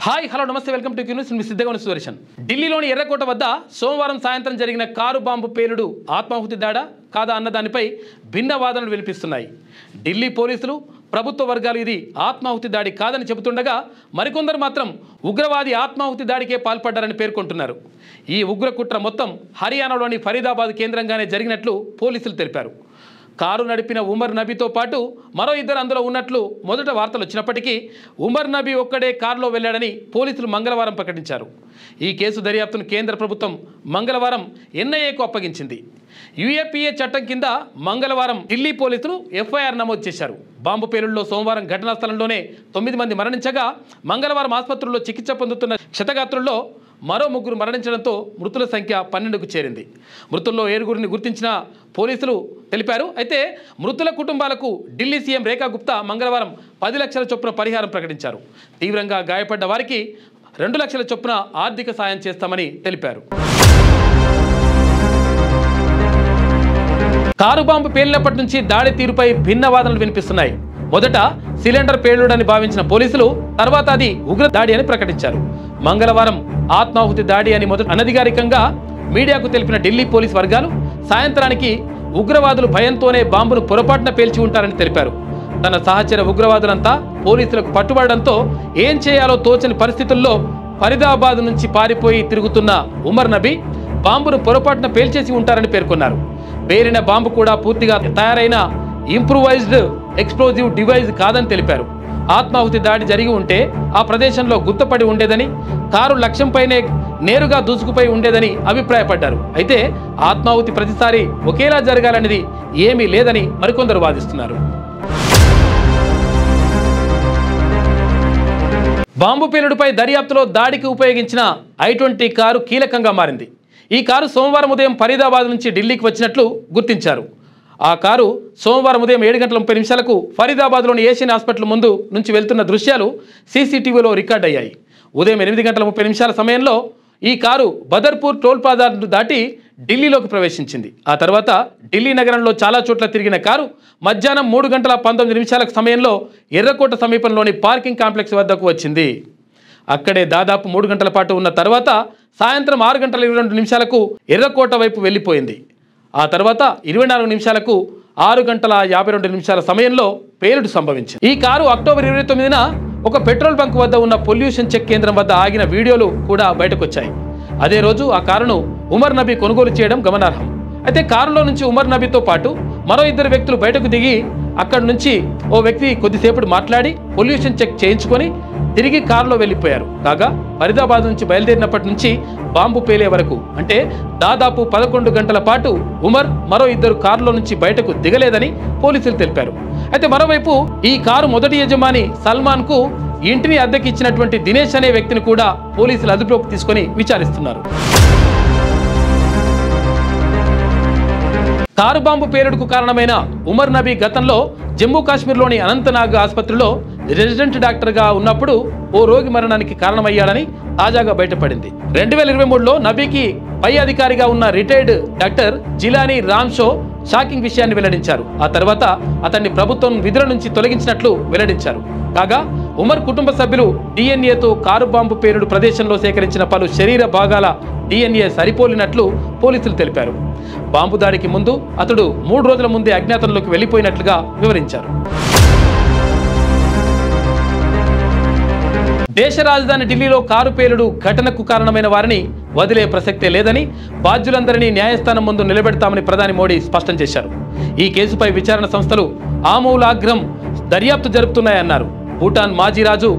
Hi hello నమస్తే welcome to news మీ సిద్ధగా ఉన్న సుదర్శన్. ఢిల్లీలోని ఎర్రకోట వద్ద సోమవారం సాయంత్రం జరిగిన కారు బాంబు పేలుడు ఆత్మాహుతి దాడా కాదా అన్న దానిపై భిన్న వాదనలు వినిపిస్తున్నాయి. ఢిల్లీ పోలీసులు ప్రభుత్వ వర్గాలు ఇది ఆత్మాహుతి దాడి కాదని చెబుతుండగా మరికొందరు మాత్రం ఉగ్రవాది ఆత్మాహుతి దాడికే పాల్పడ్డారని పేర్కొంటున్నారు. ఈ ఉగ్ర కుట్ర మొత్తం హర్యానాలోని ఫరీదాబాద్ కేంద్రంగానే జరిగినట్లు పోలీసులు తెలిపారు. కారు నడిపిన ఉమర్ నబీతో పాటు మరో ఇద్దరు అందులో ఉన్నట్లు మొదట వార్తలు వచ్చినప్పటికీ ఉమర్ నబీ ఒక్కడే కారులో వెళ్లాడని పోలీసులు మంగళవారం ప్రకటించారు. ఈ కేసు దర్యాప్తును కేంద్ర ప్రభుత్వం మంగళవారం ఎన్ఐఏకు అప్పగించింది. యూఏపీఏ చట్టం కింద మంగళవారం ఢిల్లీ పోలీసులు ఎఫ్ఐఆర్ నమోదు చేశారు. బాంబు పేలుడులో సోమవారం ఘటనా స్థలంలోనే 9 మంది మరణించగా మంగళవారం ఆసుపత్రుల్లో చికిత్స పొందుతున్న క్షతగాత్రుల్లో మరో 3 మరణించడంతో మృతుల సంఖ్య 12కు చేరింది. మృతుల్లో 7గురిని గుర్తించిన పోలీసులు తెలిపారు. అయితే మృతుల కుటుంబాలకు ఢిల్లీ సీఎం రేఖా గుప్తా మంగళవారం 10 లక్షల చొప్పున పరిహారం ప్రకటించారు. తీవ్రంగా గాయపడ్డ వారికి 2 లక్షల చొప్పున ఆర్థిక సాయం చేస్తామని తెలిపారు. కారు బాంబు పేలినప్పటి నుంచి దాడి తీరుపై భిన్న వాదనలు వినిపిస్తున్నాయి. మొదట సిలిండర్ పేలుడని భావించిన పోలీసులు తర్వాత అది ఉగ్ర దాడి అని ప్రకటించారు. మంగళవారం ఆత్మాహుతి దాడి అని మొదట అనధికారికంగా మీడియాకు తెలిపిన ఢిల్లీ పోలీస్ వర్గాలు సాయంత్రానికి ఉగ్రవాదులు భయంతోనే బాంబును పొరపాటున పేల్చి ఉంటారని తెలిపారు. తన సహచర ఉగ్రవాదులంతా పోలీసులకు పట్టుబడడంతో ఏం చేయాలో తోచని పరిస్థితుల్లో ఫరీదాబాద్ నుంచి పారిపోయి తిరుగుతున్న ఉమర్ నబీ బాంబును పొరపాటున పేల్చేసి ఉంటారని పేర్కొన్నారు. పేలిన బాంబు కూడా పూర్తిగా తయారైన ఇంప్రూవైజ్డ్ ఎక్స్ప్లోజివ్ డివైస్ కాదని తెలిపారు. ఆత్మాహుతి దాడి జరిగి ఉంటే ఆ ప్రదేశంలో గుర్తుపడి ఉండేదని, కారు లక్ష్యంపైనే నేరుగా దూసుకుపోయి ఉండేదని అభిప్రాయపడ్డారు. అయితే ఆత్మాహుతి ప్రతిసారి ఒకేలా జరగాలనేది ఏమీ లేదని మరికొందరు వాదిస్తున్నారు. బాంబు పేలుడుపై దర్యాప్తులో దాడికి ఉపయోగించిన I-20 కారు కీలకంగా మారింది. ఈ కారు సోమవారం ఉదయం ఫరీదాబాద్ నుంచి ఢిల్లీకి వచ్చినట్లు గుర్తించారు. ఆ కారు సోమవారం ఉదయం 7 గంటల 30 నిమిషాలకు ఫరీదాబాద్లోని ఏషియన్ హాస్పిటల్ ముందు నుంచి వెళ్తున్న దృశ్యాలు సీసీటీవీలో రికార్డ్ అయ్యాయి. ఉదయం 8 గంటల 30 నిమిషాల సమయంలో ఈ కారు బదర్పూర్ టోల్ ప్లాజాను దాటి ఢిల్లీలోకి ప్రవేశించింది. ఆ తర్వాత ఢిల్లీ నగరంలో చాలా చోట్ల తిరిగిన కారు మధ్యాహ్నం 3 గంటల 19 నిమిషాల సమయంలో ఎర్రకోట సమీపంలోని పార్కింగ్ కాంప్లెక్స్ వద్దకు వచ్చింది. అక్కడే దాదాపు 3 గంటల పాటు ఉన్న తర్వాత సాయంత్రం 6 గంటల 22 నిమిషాలకు ఎర్రకోట వైపు వెళ్ళిపోయింది. ఆ తర్వాత 24 నిమిషాలకు 6 గంటల 52 నిమిషాల సమయంలో పేలుడు సంభవించింది. ఈ కారు అక్టోబర్ 29న ఒక పెట్రోల్ బంక్ వద్ద ఉన్న పొల్యూషన్ చెక్ కేంద్రం వద్ద ఆగిన వీడియోలు కూడా బయటకు వచ్చాయి. అదే రోజు ఆ కారును ఉమర్ నబీ కొనుగోలు చేయడం గమనార్హం. అయితే కారులో నుంచి ఉమర్ నబీతో పాటు మరో 2 వ్యక్తులు బయటకు దిగి అక్కడి నుంచి ఓ వ్యక్తి కొద్దిసేపు మాట్లాడి పొల్యూషన్ చెక్ చేయించుకొని తిరిగి కారులో వెళ్ళిపోయారు. కాగా ఫరీదాబాద్ నుంచి బయలుదేరినప్పటి నుంచి బాంబు పేలే వరకు అంటే దాదాపు 11 గంటల పాటు ఉమర్ మరో 2 కారులో నుంచి బయటకు దిగలేదని పోలీసులు తెలిపారు. అయితే మరోవైపు ఈ కారు మొదటి యజమాని సల్మాన్ కు ఇంటిని అద్దెకిచ్చినటువంటి దినేష్ అనే వ్యక్తిని కూడా పోలీసులు అదుపులోకి తీసుకొని విచారిస్తున్నారు. కారు బాంబు పేలుడుకు కారణమైన ఉమర్ నబీ గతంలో జమ్మూ కాశ్మీర్లోని అనంతనాగ్ ఆసుపత్రిలో రెసిడెంట్ డాక్టర్గా ఉన్నప్పుడు ఓ రోగి మరణానికి కారణమయ్యాడని తాజాగా బయటపడింది. 2023లో నబీకి పై అధికారిగా ఉన్న రిటైర్డ్ డాక్టర్ జిలానీ రామ్షో షాకింగ్ విషయాన్ని వెల్లడించారు. ఆ తర్వాత అతన్ని ప్రభుత్వం విధుల నుంచి తొలగించినట్లు వెల్లడించారు. కాగా ఉమర్ కుటుంబ సభ్యులు డిఎన్ఏతో కారు బాంబు పేలుడు ప్రదేశంలో సేకరించిన పలు శరీర భాగాల డిఎన్ఏ సరిపోలినట్లు పోలీసులు తెలిపారు. బాంబు దాడికి ముందు అతడు 3 రోజుల ముందే అజ్ఞాతంలోకి వెళ్లిపోయినట్లుగా వివరించారు. దేశ రాజధాని ఢిల్లీలో కారు పేలుడు ఘటనకు కారణమైన వారిని వదిలే ప్రసక్తే లేదని, బాధ్యులందరినీ న్యాయస్థానం ముందు నిలబెడతామని ప్రధాని మోడీ స్పష్టం చేశారు. ఈ కేసుపై విచారణ సంస్థలు ఆమూలాగ్రం దర్యాప్తు జరుపుతున్నాయన్నారు. భూటాన్ మాజీ రాజు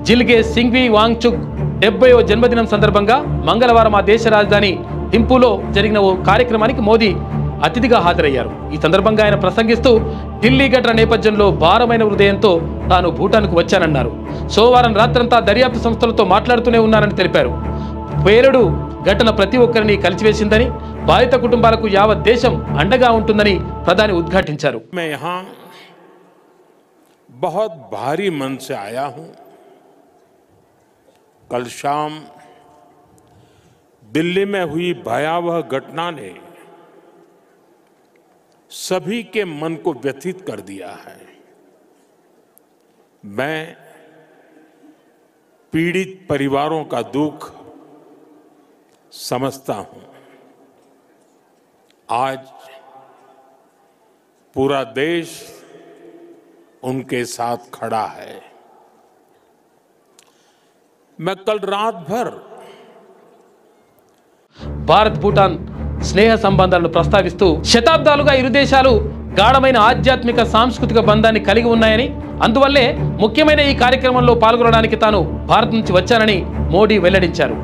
జిల్గే సింగ్వి వాంగ్చుక్ 70వ జన్మదినం సందర్భంగా మంగళవారం ఆ దేశ రాజధాని థింపూలో జరిగిన ఓ కార్యక్రమానికి మోదీ అతిథిగా హాజరయ్యారు. ఈ సందర్భంగా ఆయన ప్రసంగిస్తూ ఢిల్లీ ఘటన నేపథ్యంలో భారమైన హృదయంతో తాను భూటాన్కు వచ్చానన్నారు. సోమవారం రాత్రంతా దర్యాప్తు సంస్థలతో మాట్లాడుతూనే ఉన్నారని తెలిపారు. పేలుడు ఘటన ప్రతి ఒక్కరిని కలిసివేసిందని, బాధిత కుటుంబాలకు యావత్ దేశం అండగా ఉంటుందని ప్రధాని ఉద్ఘాటించారు. बहुत भारी मन से आया हूं। कल शाम दिल्ली में हुई भयावह घटना ने सभी के मन को व्यथित कर दिया है। मैं पीड़ित परिवारों का दुख समझता हूं। आज पूरा देश उनके साथ खड़ा है। मैं कल रात भर భారత్ భూటాన్ స్నేహ సంబంధాలను ప్రస్తావిస్తూ శతాబ్దాలుగా ఇరు దేశాలు గాఢమైన ఆధ్యాత్మిక సాంస్కృతిక బంధాన్ని కలిగి ఉన్నాయని, అందువల్లే ముఖ్యమైన ఈ కార్యక్రమంలో పాల్గొనడానికి తాను భారత్ నుంచి వచ్చానని మోడీ వెల్లడించారు.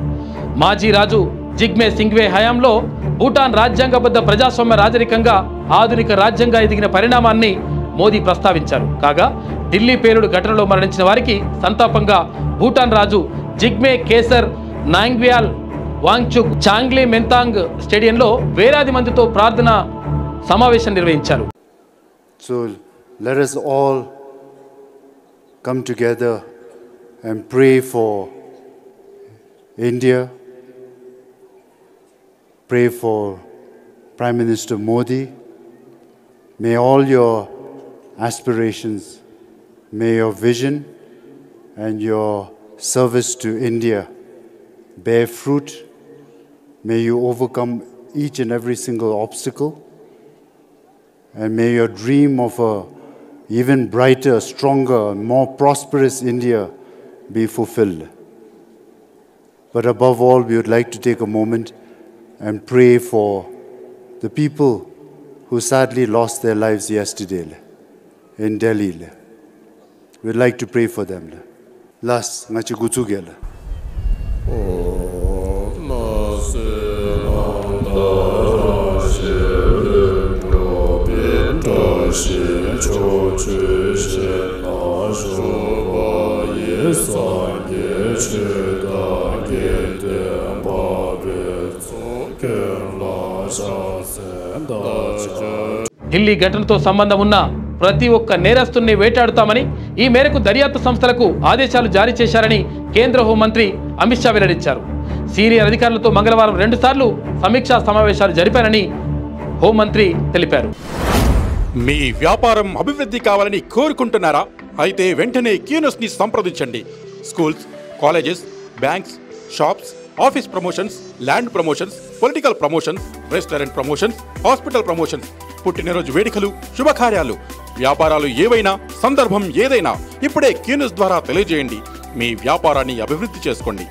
మాజీ రాజు జిగ్మే సింగ్వే హయాంలో భూటాన్ రాజ్యాంగబద్ధ ప్రజాస్వామ్య రాజరికంగా ఆధునిక రాజ్యంగా ఎదిగిన పరిణామాన్ని మోదీ ప్రస్తావించారు. కాగా ఢిల్లీ పేలుడు ఘటనలో మరణించిన వారికి సంతాపంగా భూటాన్ రాజు జిగ్మే కేసర్ నాంగ్వ్యాల్ వాంగ్చుక్ చాంగ్లీ మెంతాంగ్ స్టేడియంలో వేలాది మందితో ప్రార్థన సమావేశం నిర్వహించారు. So let us all come together and pray for India, pray for Prime Minister Modi. May all your aspirations, may your vision and your service to India bear fruit. May you overcome each and every single obstacle, and may your dream of a even brighter, stronger, more prosperous India be fulfilled. But above all, we would like to take a moment and pray for the people who sadly lost their lives yesterday in Delhi. We'd like to pray for them. Las ngachi gutsugela. Delhi ఘటనతో సంబంధం ఉన్న ప్రతి ఒక్క నేరస్తుల్ని వేటాడుతామని, ఈ మేరకు దర్యాప్తు సంస్థలకు ఆదేశాలు జారీ చేశారని కేంద్ర హోంమంత్రి అమిత్ షా వెల్లడించారు. సీనియర్ అధికారులతో మంగళవారం 2 సార్లు సమీక్షా సమావేశాలు జరిపారని హోంమంత్రి తెలిపారు. మీ వ్యాపారం అభివృద్ధి కావాలని కోరుకుంటున్నారా? అయితే వెంటనే క్యూనస్ని సంప్రదించండి. Schools, colleges, banks, shops, office promotions, land promotions, political promotions, restaurant promotions, hospital promotions, పుట్టినరోజు వేడుకలు, శుభకార్యాలు, వ్యాపారాలు ఏవైనా, సందర్భం ఏదైనా ఇప్పుడే క్యూనస్ ద్వారా తెలియజేయండి. మీ వ్యాపారాన్ని అభివృద్ధి చేసుకోండి.